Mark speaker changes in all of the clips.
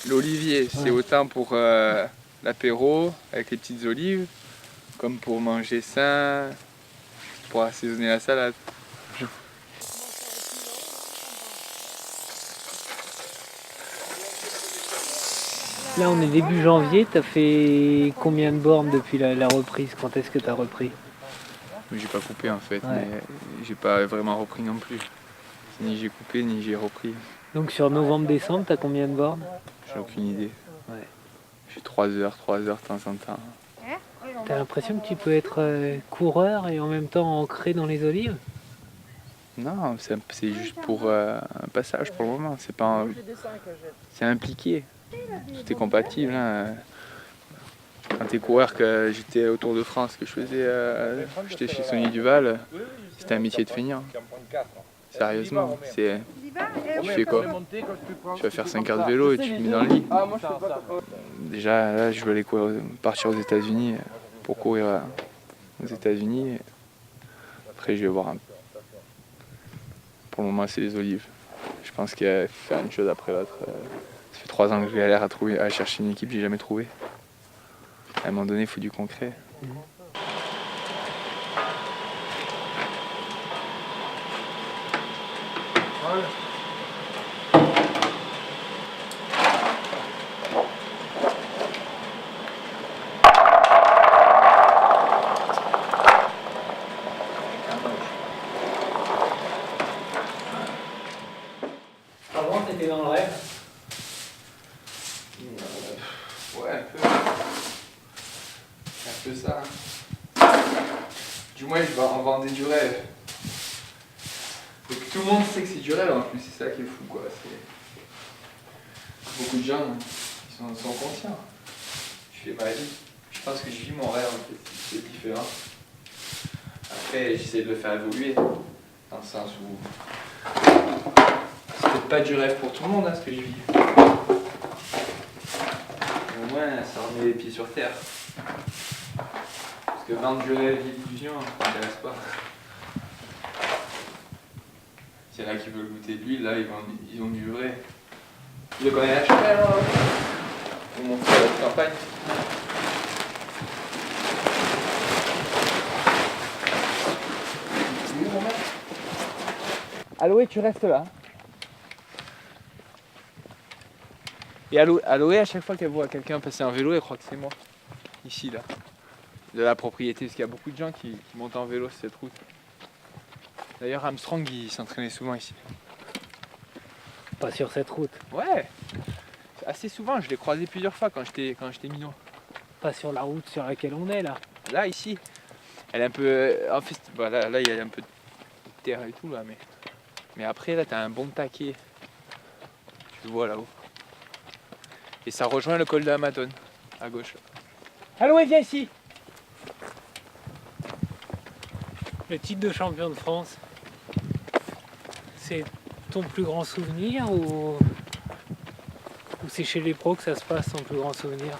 Speaker 1: L'olivier, c'est autant pour l'apéro avec les petites olives, comme pour manger sain, pour assaisonner la salade.
Speaker 2: Là on est début janvier, t'as fait combien de bornes depuis la reprise? Quand est-ce que t'as repris?
Speaker 1: J'ai pas coupé en fait,
Speaker 2: Ouais.
Speaker 1: mais j'ai pas vraiment repris non plus. Ni j'ai coupé, ni j'ai repris.
Speaker 2: Donc sur novembre-décembre, t'as combien de bornes?
Speaker 1: J'ai aucune idée.
Speaker 2: Ouais.
Speaker 1: J'ai 3 heures de temps en temps.
Speaker 2: T'as l'impression que tu peux être coureur et en même temps ancré dans les olives?
Speaker 1: Non, c'est juste pour un passage pour le moment. C'est pas c'est impliqué. Tout est compatible. Hein. Quand t'es coureur, que j'étais au Tour de France, que je faisais, j'étais chez Sony Duval, c'était un métier de feignant. Sérieusement, c'est. Tu fais quoi? Tu vas faire 5 heures de vélo et tu te mets dans le lit. Déjà, là, je veux aller partir aux États-Unis pour courir aux États-Unis. Après, je vais voir un. Pour le moment, c'est les olives. Je pense qu'il faut faire une chose après l'autre. Ça fait 3 ans que je galère à chercher une équipe, j'ai jamais trouvé. À un moment donné, il faut du concret.
Speaker 2: Avant t'étais dans le rêve?
Speaker 1: Ouais, un peu. C'est un peu ça. Du moins, on vendait du rêve. Et que tout le monde sait que c'est du rêve en plus, c'est ça qui est fou quoi. Beaucoup de gens sont conscients. Je fais ma vie. Je pense que je vis mon rêve en fait, c'est différent. Après, j'essaie de le faire évoluer, dans le sens où c'est peut-être pas du rêve pour tout le monde hein, ce que je vis. Mais au moins, ça remet les pieds sur terre. Parce que vendre du rêve et l'illusion, ça m'intéresse pas. S'il y en a qui veulent goûter de l'huile, là, ils ont du vrai. Tu le connais la chapelle, alors vous montrez à votre campagne. Oui, mon mec. Aloé, tu restes là. Et Aloé, à chaque fois qu'elle voit quelqu'un passer en vélo, elle croit que c'est moi. Ici, là. De la propriété, parce qu'il y a beaucoup de gens qui montent en vélo sur cette route. D'ailleurs, Armstrong, il s'entraînait souvent ici.
Speaker 2: Pas sur cette route.
Speaker 1: Ouais, assez souvent, je l'ai croisé plusieurs fois quand j'étais minot.
Speaker 2: Pas sur la route sur laquelle on est là.
Speaker 1: Là, ici, elle est un peu. En fait, voilà, là, il y a un peu de terre et tout, là, mais après, là, t'as un bon taquet. Tu le vois là-haut. Et ça rejoint le col de la Madone, à gauche. Allô, viens ici!
Speaker 2: Le titre de champion de France, c'est ton plus grand souvenir ou c'est chez les pros que ça se passe ton plus grand souvenir?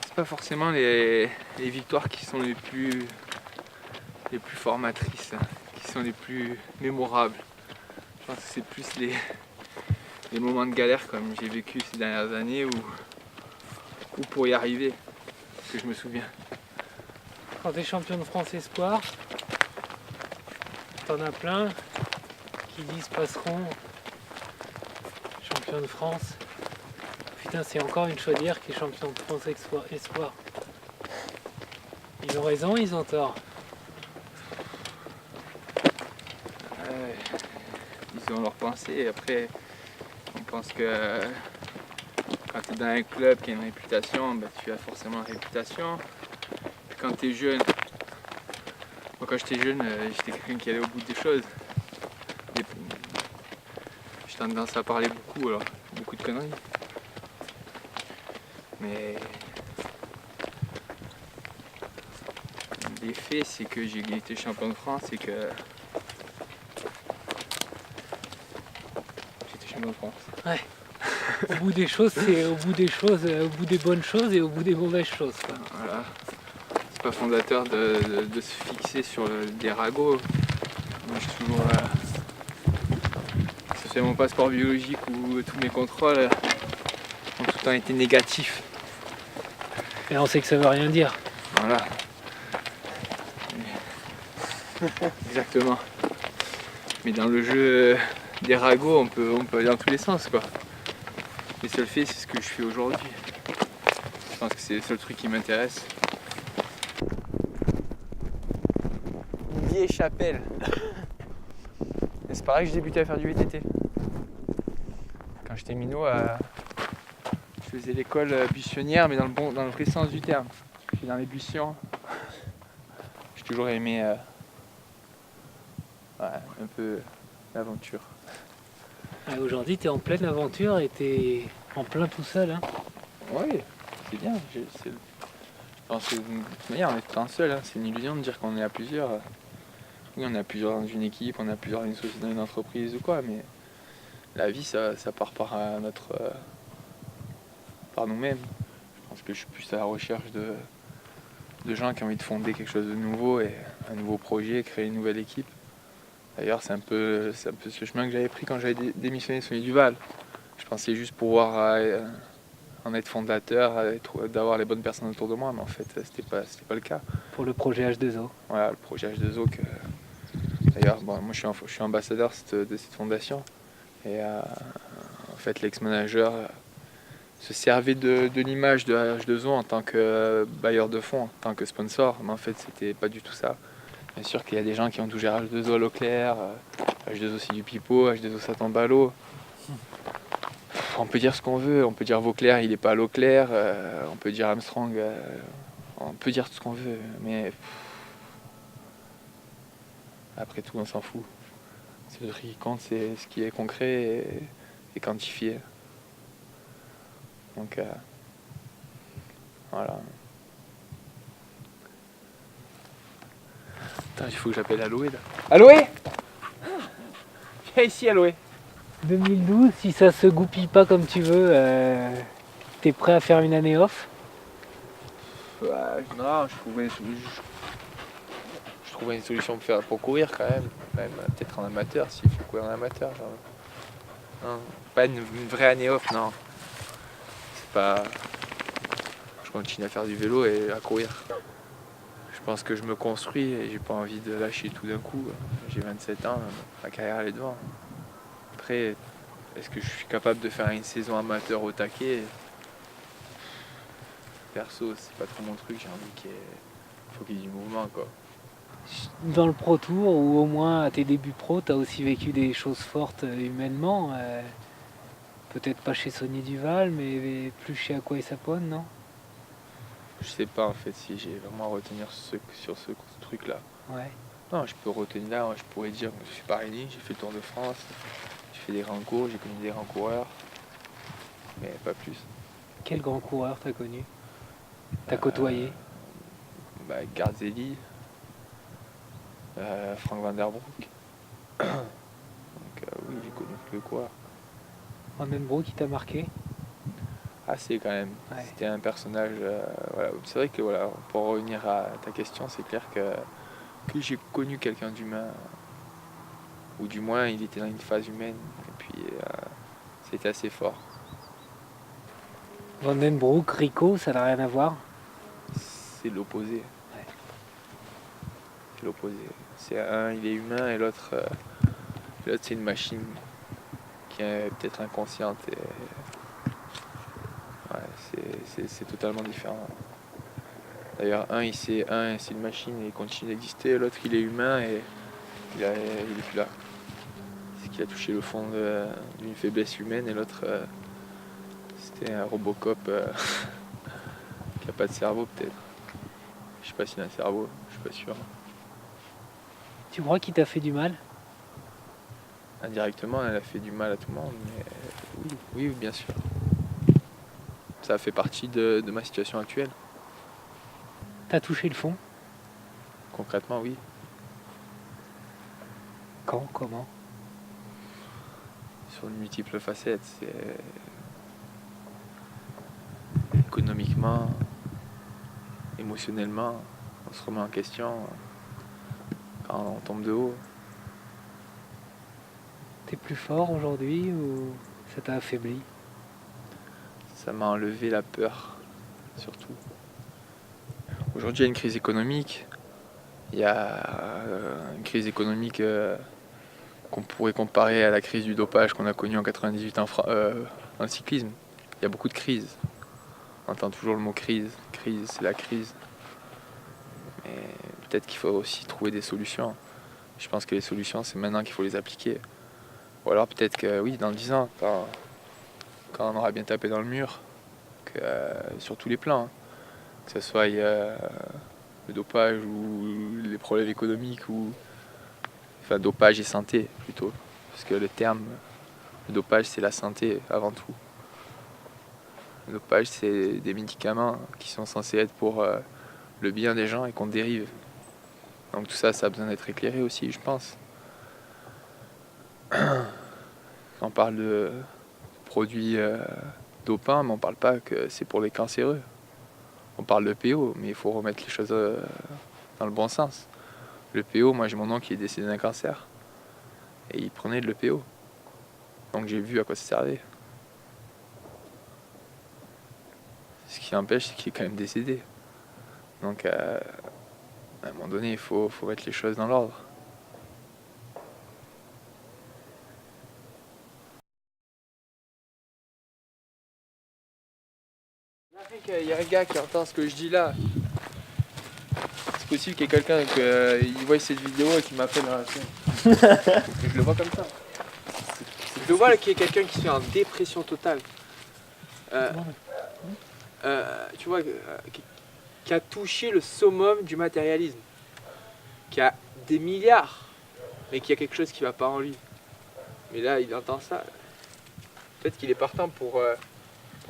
Speaker 1: C'est pas forcément les victoires qui sont les plus formatrices, hein, qui sont les plus mémorables. Je pense que c'est plus les moments de galère comme j'ai vécu ces dernières années ou pour y arriver, que je me souviens.
Speaker 2: Quand tu es champion de France espoir, t'en as plein qui disent passeront champion de France. Putain, c'est encore une chaudière qui est champion de France espoir. Ils ont raison, ils ont tort.
Speaker 1: Ils ont leur pensée. Après, on pense que quand tu es dans un club qui a une réputation, ben, tu as forcément une réputation. Puis quand tu es jeune, moi quand j'étais jeune, j'étais quelqu'un qui allait au bout des choses. J'ai tendance à parler beaucoup, alors beaucoup de conneries. Mais les faits, c'est que j'ai été champion de France et que j'étais champion de France.
Speaker 2: Ouais. Au bout des choses, c'est au bout des choses, au bout des bonnes choses et au bout des mauvaises choses, quoi.
Speaker 1: Voilà. pas fondateur de se fixer sur des ragots. Moi, je suis toujours. Ça fait mon passeport biologique où tous mes contrôles ont tout le temps été négatifs.
Speaker 2: Et on sait que ça veut rien dire.
Speaker 1: Voilà. Exactement. Mais dans le jeu des ragots, on peut aller dans tous les sens, quoi. Et ça le fait, c'est ce que je fais aujourd'hui. Je pense que c'est le seul truc qui m'intéresse. Une vieille chapelle. Et c'est pareil que je débutais à faire du VTT. Quand j'étais minot, je faisais l'école buissonnière, mais dans le vrai sens du terme. J'étais dans les buissons. J'ai toujours aimé un peu l'aventure.
Speaker 2: Aujourd'hui, tu es en pleine aventure et tu es en plein tout seul. Hein.
Speaker 1: Oui, c'est bien. Je pense que de toute manière, on est tout un seul. Hein. C'est une illusion de dire qu'on est à plusieurs. Oui, on est à plusieurs dans une équipe, on est à plusieurs dans une société, dans une entreprise ou quoi, mais la vie, ça part par nous-mêmes. Je pense que je suis plus à la recherche de gens qui ont envie de fonder quelque chose de nouveau et un nouveau projet, créer une nouvelle équipe. D'ailleurs, c'est un peu ce chemin que j'avais pris quand j'avais démissionné de Soigné Duval. Je pensais juste pouvoir en être fondateur, d'avoir les bonnes personnes autour de moi, mais en fait, c'était pas le cas.
Speaker 2: Pour le projet H2O.
Speaker 1: Voilà, le projet H2O que... D'ailleurs, bon, moi je suis ambassadeur de cette fondation. Et en fait, l'ex-manager se servait de l'image de H2O en tant que bailleur de fonds, en tant que sponsor. Mais en fait, c'était pas du tout ça. Bien sûr qu'il y a des gens qui ont tout géré H2O à Leclerc, H2O c'est du pipeau, H2O ça tombe à l'eau. On peut dire ce qu'on veut, on peut dire Vauclair il est pas à Leclerc, on peut dire Armstrong, on peut dire tout ce qu'on veut, mais après tout on s'en fout. Le truc qui compte c'est ce qui est concret et quantifié. Donc voilà. Attends, il faut que j'appelle Aloé là. Aloé! Viens ici Aloé.
Speaker 2: 2012, si ça se goupille pas comme tu veux, t'es prêt à faire une année off?
Speaker 1: Ouais, non, je trouvais une solution pour courir quand même. Même peut-être en amateur, s'il faut courir en amateur. Genre. Non, pas une vraie année off, non. C'est pas. Je continue à faire du vélo et à courir. Je pense que je me construis et j'ai pas envie de lâcher tout d'un coup. J'ai 27 ans, ma carrière elle est devant. Après, est-ce que je suis capable de faire une saison amateur au taquet? Perso, c'est pas trop mon truc, j'ai envie faut qu'il y ait du mouvement quoi.
Speaker 2: Dans le Pro Tour, ou au moins à tes débuts pro, t'as aussi vécu des choses fortes humainement. Peut-être pas chez Soigné Duval, mais plus chez Aqua et Sapone, non?
Speaker 1: Je sais pas en fait si j'ai vraiment à retenir sur ce truc là.
Speaker 2: Ouais.
Speaker 1: Non, je peux retenir là, je pourrais dire je suis Paris, j'ai fait le Tour de France, j'ai fait des grands cours, j'ai connu des grands coureurs, mais pas plus.
Speaker 2: Quel grand coureur t'as connu? T'as côtoyé?
Speaker 1: Garzelli, Frank Van Der Broek. Donc oui, j'ai connu le coureur.
Speaker 2: Van den Broek qui t'a marqué?
Speaker 1: Assez quand même.
Speaker 2: Ouais.
Speaker 1: C'était un personnage. Voilà. C'est vrai que voilà, pour revenir à ta question, c'est clair que j'ai connu quelqu'un d'humain, ou du moins il était dans une phase humaine, et puis c'était assez fort.
Speaker 2: Van den Broek, Rico, ça n'a rien à voir?
Speaker 1: C'est l'opposé.
Speaker 2: Ouais.
Speaker 1: C'est l'opposé. C'est un, il est humain, et l'autre c'est une machine qui est peut-être inconsciente. Et ouais, c'est totalement différent. D'ailleurs, c'est une machine et il continue d'exister, l'autre il est humain et il est plus là. C'est qu'il a touché le fond d'une faiblesse humaine et l'autre c'était un Robocop qui a pas de cerveau peut-être. Je sais pas s'il a un cerveau, je suis pas sûr.
Speaker 2: Tu crois qu'il t'a fait du mal?
Speaker 1: Indirectement, elle a fait du mal à tout le monde, mais oui, bien sûr. Ça fait partie de ma situation actuelle.
Speaker 2: T'as touché le fond?
Speaker 1: Concrètement, oui.
Speaker 2: Quand? Comment?
Speaker 1: Sur de multiples facettes. C'est économiquement, émotionnellement, on se remet en question quand on tombe de haut.
Speaker 2: T'es plus fort aujourd'hui ou ça t'a affaibli?
Speaker 1: Ça m'a enlevé la peur, surtout. Aujourd'hui, il y a une crise économique. Il y a une crise économique qu'on pourrait comparer à la crise du dopage qu'on a connue en 98 dans le cyclisme. Il y a beaucoup de crises. On entend toujours le mot crise. Crise, c'est la crise. Mais peut-être qu'il faut aussi trouver des solutions. Je pense que les solutions, c'est maintenant qu'il faut les appliquer. Ou alors peut-être que oui, dans 10 ans, quand on aura bien tapé dans le mur, que, sur tous les plans, hein, que ce soit le dopage ou les problèmes économiques, enfin dopage et santé plutôt, parce que le dopage c'est la santé avant tout. Le dopage c'est des médicaments qui sont censés être pour le bien des gens et qu'on dérive. Donc tout ça, ça a besoin d'être éclairé aussi, je pense. On parle de produits dopants, mais on parle pas que c'est pour les cancéreux. On parle de PO, mais il faut remettre les choses dans le bon sens. Le PO, moi j'ai mon oncle qui est décédé d'un cancer. Et il prenait de l'EPO. Donc j'ai vu à quoi ça servait. Ce qui empêche, c'est qu'il est quand même décédé. Donc à un moment donné, il faut mettre les choses dans l'ordre. Il y a un gars qui entend ce que je dis là. C'est possible qu'il y ait quelqu'un qui voit cette vidéo et qui m'appelle dans la semaine. Je le vois comme ça. Je le vois qu'il y ait quelqu'un qui se fait en dépression totale. Tu vois, qui a touché le summum du matérialisme. Qui a des milliards, mais qui a quelque chose qui va pas en lui. Mais là, il entend ça. Peut-être qu'il est partant pour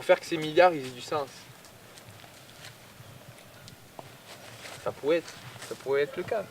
Speaker 1: faire que ces milliards ils aient du sens. Ça pourrait être le cas.